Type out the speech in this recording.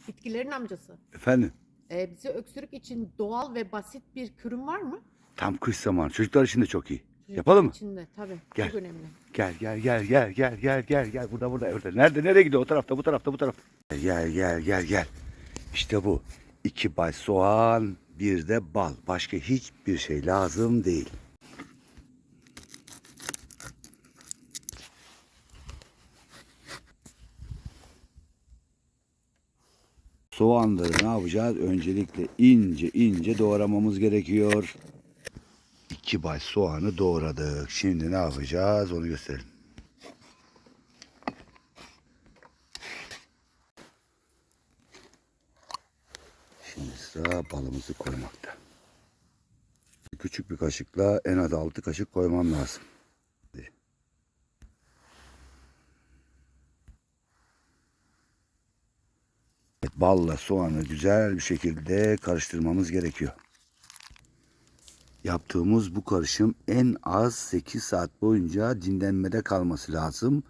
Bitkilerin amcası. Efendim, Bize öksürük için doğal ve basit bir kürüm var mı? tam kış zamanı. Çocuklar için de çok iyi. Çocuklar Yapalım mı? için de tabii. Gel. Çok önemli. Gel. Burada. Nereye gidiyor? O tarafta, bu tarafta. Gel. İşte bu. 2 bay soğan, bir de bal. Başka hiçbir şey lazım değil. Soğanları ne yapacağız? Öncelikle ince doğramamız gerekiyor. 2 bay soğanı doğradık. Şimdi ne yapacağız? Onu gösterelim. Şimdi sıra balımızı koymakta. Küçük bir kaşıkla en az 6 kaşık koymam lazım. Evet, balla soğanı güzel bir şekilde karıştırmamız gerekiyor. Yaptığımız bu karışım en az 8 saat boyunca dinlenmede kalması lazım.